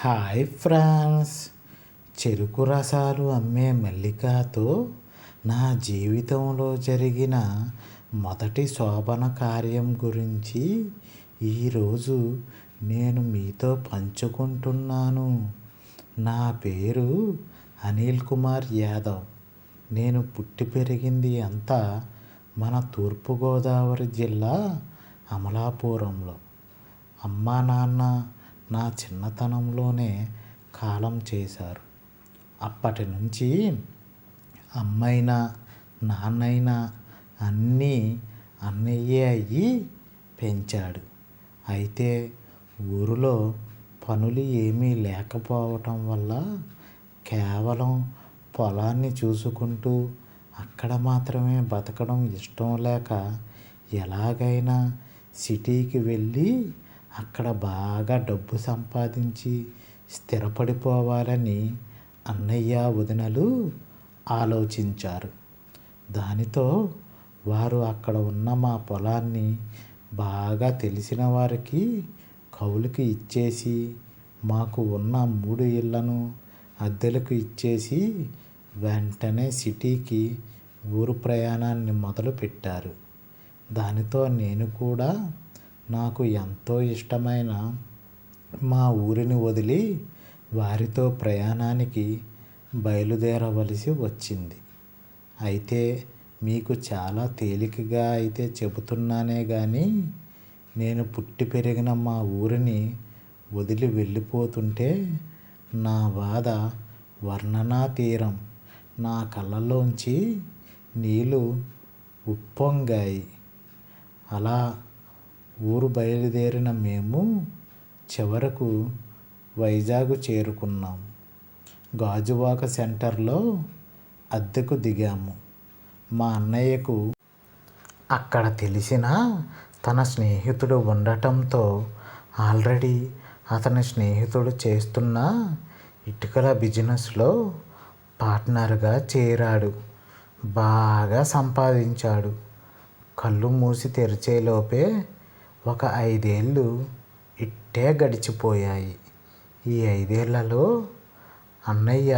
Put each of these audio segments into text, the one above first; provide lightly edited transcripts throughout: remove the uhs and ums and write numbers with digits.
Hi France. చెరుకు రసాలు అమ్మే మల్లికతో నా జీవితంలో జరిగిన మొదటి శోభన కార్యం గురించి ఈరోజు నేను మీతో పంచుకుంటున్నాను. నా పేరు అనిల్ కుమార్ యాదవ్. నేను పుట్టి పెరిగింది అంతా మన తూర్పుగోదావరి జిల్లా అమలాపురంలో. అమ్మా నాన్న నా చిన్నతనంలోనే కాలం చేశారు. అప్పటి నుంచి అమ్మైనా నాన్నైనా అన్నీ అన్నయ్యే అయ్యి పెంచాడు. అయితే ఊరిలో పనులు ఏమీ లేకపోవటం వల్ల కేవలం పొలాన్ని చూసుకుంటూ అక్కడ మాత్రమే బతకడం ఇష్టం లేక ఎలాగైనా సిటీకి వెళ్ళి అక్కడ బాగా డబ్బు సంపాదించి స్థిరపడిపోవాలని అన్నయ్య వదినలు ఆలోచించారు. దానితో వారు అక్కడ ఉన్న మా పొలాన్ని బాగా తెలిసిన వారికి కౌలుకి ఇచ్చేసి మాకు ఉన్న 3 ఇళ్లను అద్దెలకు ఇచ్చేసి వెంటనే సిటీకి ఊరు ప్రయాణాన్ని మొదలుపెట్టారు. దానితో నేను కూడా నాకు ఎంతో ఇష్టమైన మా ఊరిని వదిలి వారితో ప్రయాణానికి బయలుదేరవలసి వచ్చింది. అయితే మీకు చాలా తేలికగా అయితే చెబుతున్నానే కానీ నేను పుట్టి పెరిగిన మా ఊరిని వదిలి వెళ్ళిపోతుంటే నా బాధ వర్ణనాతీరం. నా కళ్ళలోంచి నీళ్ళు ఉప్పొంగాయి. అలా ఊరు బయలుదేరిన మేము చివరకు వైజాగ్ చేరుకున్నాం. గాజువాక సెంటర్లో అద్దెకు దిగాము. మా అన్నయ్యకు అక్కడ తెలిసిన తన స్నేహితుడు ఉండటంతో ఆల్రెడీ అతని స్నేహితుడు చేస్తున్న ఇటుకల బిజినెస్లో పార్ట్నర్గా చేరాడు. బాగా సంపాదించాడు. కళ్ళు మూసి తెరిచేలోపే ఒక 5 ఏళ్ళు ఇట్టే గడిచిపోయాయి. ఈ 5 ఏళ్లలో అన్నయ్య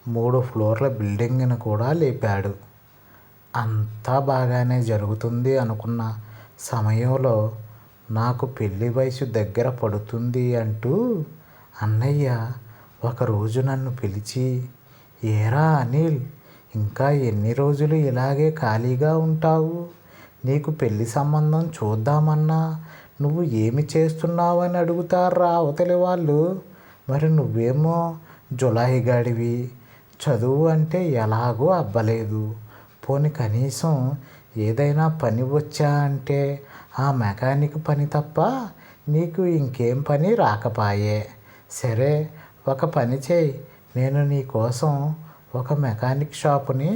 3 ఫ్లోర్ల బిల్డింగ్ను కూడా లేపాడు. అంతా బాగానే జరుగుతుంది అనుకున్న సమయంలో నాకు పెళ్లి వయసు దగ్గర పడుతుంది అంటూ అన్నయ్య ఒకరోజు నన్ను పిలిచి, ఏరా అనిల్, ఇంకా ఎన్ని రోజులు ఇలాగే ఖాళీగా ఉంటావు? నీకు పెళ్లి సంబంధం చూద్దామన్నా నువ్వు ఏమి చేస్తున్నావు అని అడుగుతారా అవతలి వాళ్ళు. మరి నువ్వేమో జులాయిగాడివి, చదువు అంటే ఎలాగో అబ్బలేదు. పోనీ కనీసం ఏదైనా పని వచ్చా అంటే ఆ మెకానిక్ పని తప్ప నీకు ఇంకేం పని రాకపాయే. సరే, ఒక పని చేయి, నేను నీ కోసం ఒక మెకానిక్ షాపుని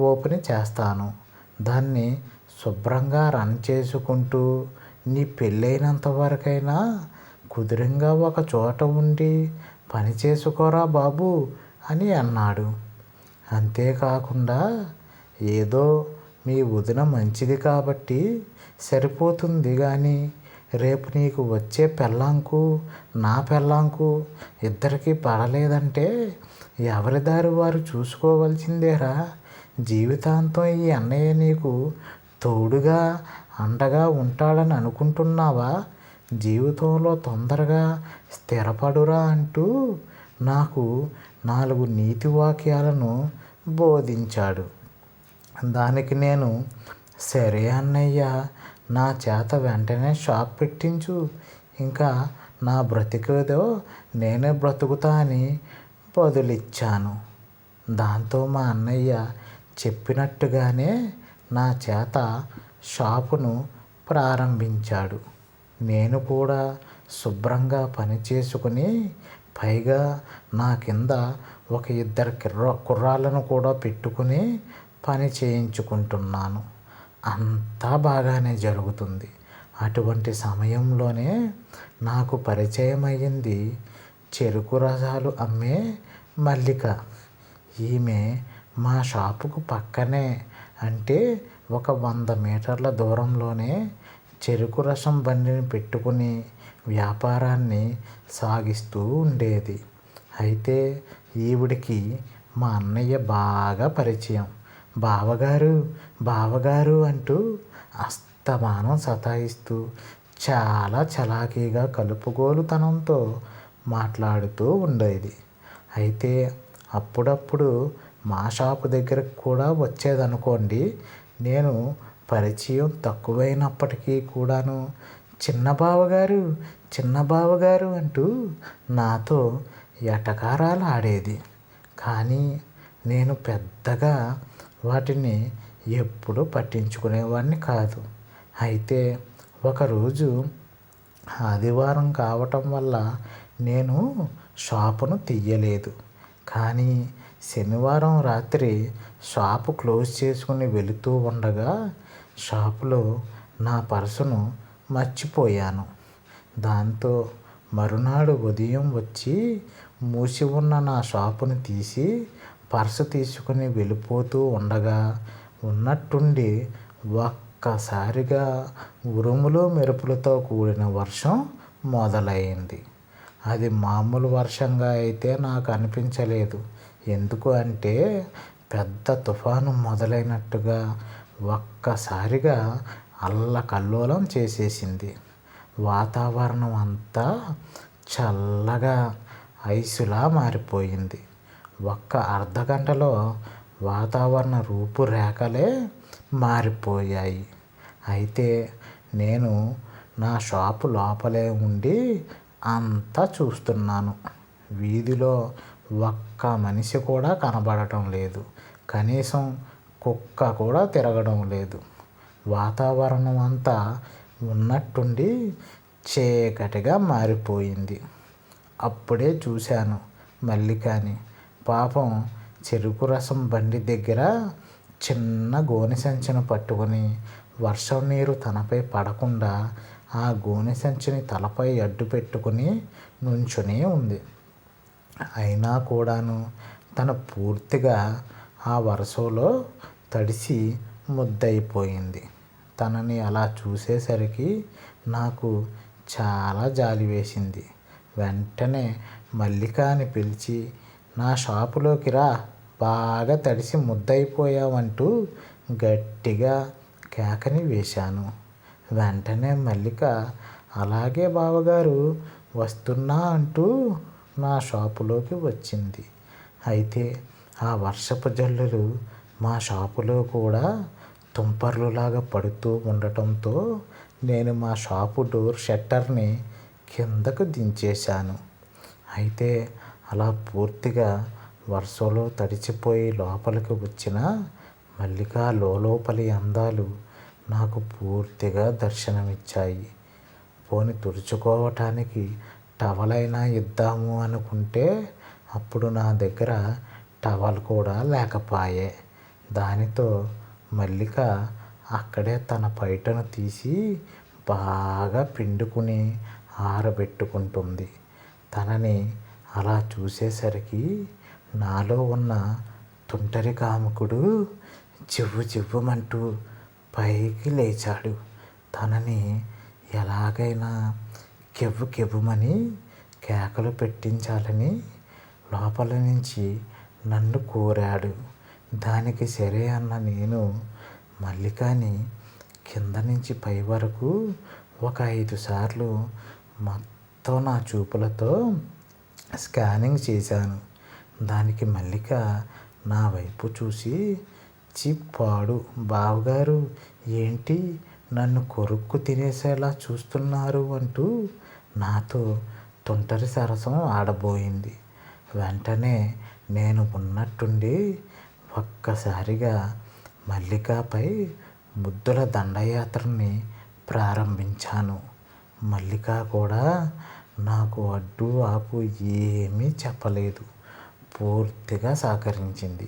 ఓపెన్ చేస్తాను. దాన్ని శుభ్రంగా రన్ చేసుకుంటూ నీ పెళ్ళైనంత వరకైనా కుదురుగా ఒక చోట ఉండి పని చేసుకోరా బాబు అని అన్నాడు. అంతేకాకుండా ఏదో మీ వదిన మంచిది కాబట్టి సరిపోతుంది కానీ రేపు నీకు వచ్చే పెళ్ళాంకు నా పెళ్ళాంకు ఇద్దరికీ పడలేదంటే ఎవరి దారి వారు చూసుకోవాల్సిందేరా. జీవితాంతం ఈ అన్నయ్య నీకు తోడుగా అండగా ఉంటాడని అనుకుంటున్నావా? జీవితంలో తొందరగా స్థిరపడురా అంటూ నాకు 4 నీతి వాక్యాలను బోధించాడు. దానికి నేను, సరే అన్నయ్య, నా చేత వెంటనే షాప్ పెట్టించు, ఇంకా నా బ్రతికేదో నేనే బ్రతుకుతా అని బదులిచ్చాను. దాంతో మా అన్నయ్య చెప్పినట్టుగానే నా చేత షాపును ప్రారంభించాడు. నేను కూడా శుభ్రంగా పని చేసుకుని పైగా నా కింద ఒక 2 కుర్రాళ్ళను కూడా పెట్టుకుని పని చేయించుకుంటున్నాను. అంతా బాగానే జరుగుతుంది. అటువంటి సమయంలోనే నాకు పరిచయం అయ్యింది చెరుకు రసాలు అమ్మే మల్లిక. ఈమె మా షాపుకు పక్కనే, అంటే ఒక 100 మీటర్ల దూరంలోనే చెరుకు రసం బండిని పెట్టుకుని వ్యాపారాన్ని సాగిస్తూ ఉండేది. అయితే ఈవిడికి మా అన్నయ్య బాగా పరిచయం. బావగారు బావగారు అంటూ అస్తమానం సతాయిస్తూ చాలా చలాకీగా కలుపుగోలుతనంతో మాట్లాడుతూ ఉండేది. అయితే అప్పుడప్పుడు మా షాపు దగ్గరకు కూడా వచ్చేదనుకోండి. నేను పరిచయం తక్కువైనప్పటికీ కూడాను చిన్న బావగారు చిన్న బావగారు అంటూ నాతో ఎటకారాలు ఆడేది. కానీ నేను పెద్దగా వాటిని ఎప్పుడూ పట్టించుకునేవాడిని కాదు. అయితే ఒకరోజు ఆదివారం కావటం వల్ల నేను షాపును తీయలేదు. కానీ శనివారం రాత్రి షాపు క్లోజ్ చేసుకుని వెళుతూ ఉండగా షాపులో నా పర్సును మర్చిపోయాను. దాంతో మరునాడు ఉదయం వచ్చి మూసి ఉన్న నా షాపును తీసి పర్సు తీసుకుని వెళ్ళిపోతూ ఉండగా ఉన్నట్టుండి ఒక్కసారిగా ఉరుములు మెరుపులతో కూడిన వర్షం మొదలైంది. అది మామూలు వర్షంగా అయితే నాకు అనిపించలేదు. ఎందుకు అంటే పెద్ద తుఫాను మొదలైనట్టుగా ఒక్కసారిగా అల్లకల్లోలం చేసేసింది. వాతావరణం అంతా చల్లగా ఐసులా మారిపోయింది. ఒక్క అర్ధగంటలో వాతావరణ రూపురేఖలే మారిపోయాయి. అయితే నేను నా షాపు లోపలే ఉండి అంతా చూస్తున్నాను. వీధిలో ఒక్క మనిషి కూడా కనబడటం లేదు. కనీసం కుక్క కూడా తిరగడం లేదు. వాతావరణం అంతా ఉన్నట్టుండి చీకటిగా మారిపోయింది. అప్పుడే చూశాను మల్లికని. పాపం చెరుకు రసం బండి దగ్గర చిన్న గోనె సంచిని పట్టుకొని వర్షం నీరు తనపై పడకుండా ఆ గోనె సంచిని తలపై అడ్డు పెట్టుకుని నుంచుని ఉంది. అయినా కూడాను తను పూర్తిగా ఆ వర్షంలో తడిసి ముద్దయిపోయింది. తనని అలా చూసేసరికి నాకు చాలా జాలి వేసింది. వెంటనే మల్లికని పిలిచి నా షాపులోకి రా, బాగా తడిసి ముద్దయిపోయావంటూ గట్టిగా కేకని వేశాను. వెంటనే మల్లిక అలాగే బావగారు వస్తున్నా అంటూ నా షాపులోకి వచ్చింది. అయితే ఆ వర్షపు జల్లులు మా షాపులో కూడా తుంపర్లులాగా పడుతూ ఉండటంతో నేను మా షాపు డోర్ షట్టర్ని కిందకు దించేశాను. అయితే అలా పూర్తిగా వర్షంలో తడిచిపోయి లోపలికి వచ్చిన మల్లిక లోపలి అందాలు నాకు పూర్తిగా దర్శనమిచ్చాయి. పోని తుడుచుకోవటానికి టవలైనా ఇద్దాము అనుకుంటే అప్పుడు నా దగ్గర టవల్ కూడా లేకపాయే. దానితో మల్లిక అక్కడే తన పైటను తీసి బాగా పిండుకుని ఆరబెట్టుకుంటుంది. తనని అలా చూసేసరికి నాలో ఉన్న తుంటరి కాముకుడు జివ్వు జివ్వుమంటూ పైకి లేచాడు. తనని ఎలాగైనా కెవ్వు కెవ్వుమని కేకలు పెట్టించాలని లోపల నుంచి నన్ను కోరాడు. దానికి సరే అన్న నేను మల్లికని కింద నుంచి పై వరకు ఒక 5 సార్లు మొత్తం నా చూపులతో స్కానింగ్ చేశాను. దానికి మల్లిక నా వైపు చూసి చిప్పాడు, బావగారు ఏంటి నన్ను కొరుక్కు తినేసేలా చూస్తున్నారు అంటూ నాతో తుంటరి సరసం ఆడబోయింది. వెంటనే నేను ఉన్నట్టుండి ఒక్కసారిగా మల్లికపై ముద్దుల దండయాత్రని ప్రారంభించాను. మల్లిక కూడా నాకు అడ్డు ఆపు ఏమీ చెప్పలేదు. పూర్తిగా సహకరించింది.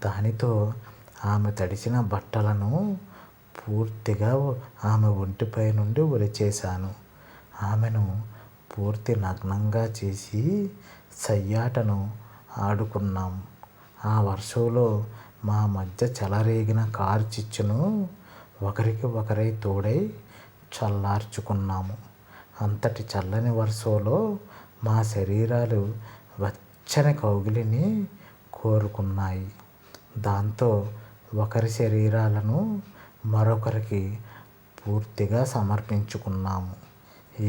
దానితో ఆమె తడిసిన బట్టలను పూర్తిగా ఆమె ఒంటిపై నుండి ఒలిచేశాను. ఆమెను పూర్తి నగ్నంగా చేసి సయ్యాటను ఆడుకున్నాం. ఆ వర్షంలో మా మధ్య చెలరేగిన కారు చిచ్చును ఒకరికి ఒకరై తోడై చల్లార్చుకున్నాము. అంతటి చల్లని వర్షంలో మా శరీరాలు వెచ్చని కౌగిలిని కోరుకున్నాయి. దాంతో ఒకరి శరీరాలను మరొకరికి పూర్తిగా సమర్పించుకున్నాము.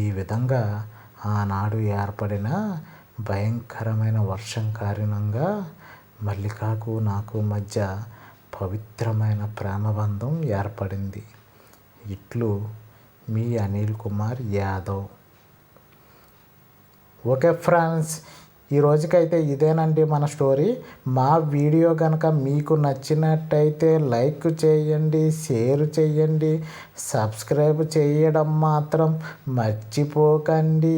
ఈ విధంగా ఆనాడు ఏర్పడిన భయంకరమైన వర్షం కారణంగా మల్లికాకు నాకు మధ్య పవిత్రమైన ప్రేమబంధం ఏర్పడింది. ఇట్లు మీ అనిల్ కుమార్ యాదవ్. ఓకే ఫ్రెండ్స్, ఈ రోజుకైతే ఇదేనండి మన స్టోరీ. మా వీడియో కనుక మీకు నచ్చినట్టయితే లైక్ చేయండి, షేర్ చేయండి, సబ్స్క్రైబ్ చేయడం మాత్రం మర్చిపోకండి.